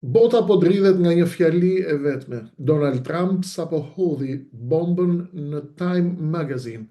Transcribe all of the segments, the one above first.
Bota po dridhet nga një fjali e vetme. Donald Trump sapo hodhi bombën në Time Magazine.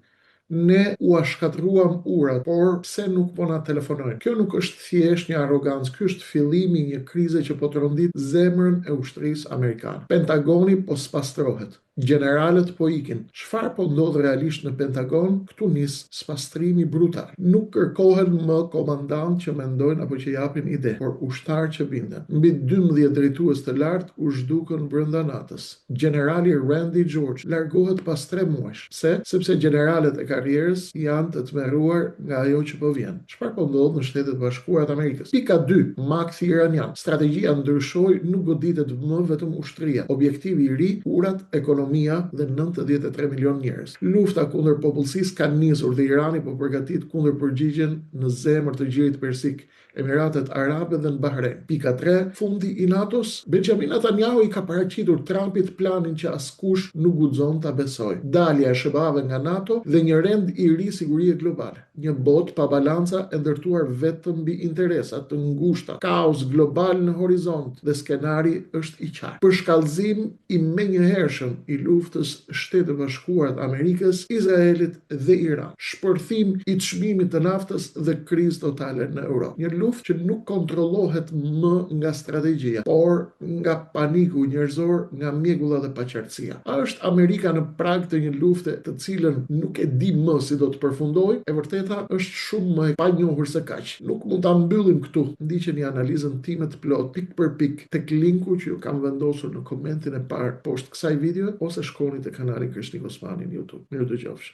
Ne u shkatruam urat, por pse nuk po na telefonojnë? Kjo nuk është thjesht një arrogancë, ky është fillimi i një krize që po trondit zemrën e ushtrisë amerikane. Pentagoni po spastrohet. Generalet po ikin. Çfarë po ndodh realisht në Pentagon? Këtu nis spastrimi brutal. Nuk kërkohen më komandant që mendojnë apo që japin ide, por ushtar që binden. Mbi 12 drejtues të lartë u zhdukën brenda natës. Generali Randy George largohet pas 3 muajsh. Pse? Sepse generalet e karrierës janë të tmerruar nga ajo që po vjen. Çfarë po ndodh në Shtetet e Bashkuara të Amerikës? Pika 2. Makthi iranian. Strategjia ndryshoi, nuk goditet më vetëm ushtria. Objektivi i ri, urat, ekonomia dhe 93 milion njerëz. Lufta kundër popullsisë ka nisur dhe Irani po përgatit kundër përgjigjen në zemër të Gjirit Persik, Emiratet Arabe dhe në Bahrein. Pika 3. Fundi i NATO-s. Benjamin Netanyahu i ka paraqitur Trumpit planin që askush nuk guxon ta besojë. Dalja e SBA-ve nga NATO dhe një rend i ri sigurie globale. Një botë pa balanca e ndërtuar vetëm mbi interesa të ngushta. Kaos global në horizont dhe skenari është i qartë. Për shkallëzim i menjëhershëm i luftës Shtetet e Bashkuara të Amerikës, Izraelit dhe Iran. Shpërthim i çmimit të naftës dhe krizë totale në Europë. Një luftë që nuk kontrollohet më nga strategjia, por nga paniku njerëzor, nga mjegulla dhe paqartësia. A është Amerika në prag të një lufte të cilën nuk e di më si do të përfundojë? E vërteta është shumë më e panjohur se kaq. Nuk mund ta mbyllim këtu. Ndiqeni analizën time të plot pik për pik tek linku që ju kam vendosur në komentin e parë poshtë kësaj video, ose shkoni te kanali Krishnik Osmani në YouTube. Mirë dëgjofsh.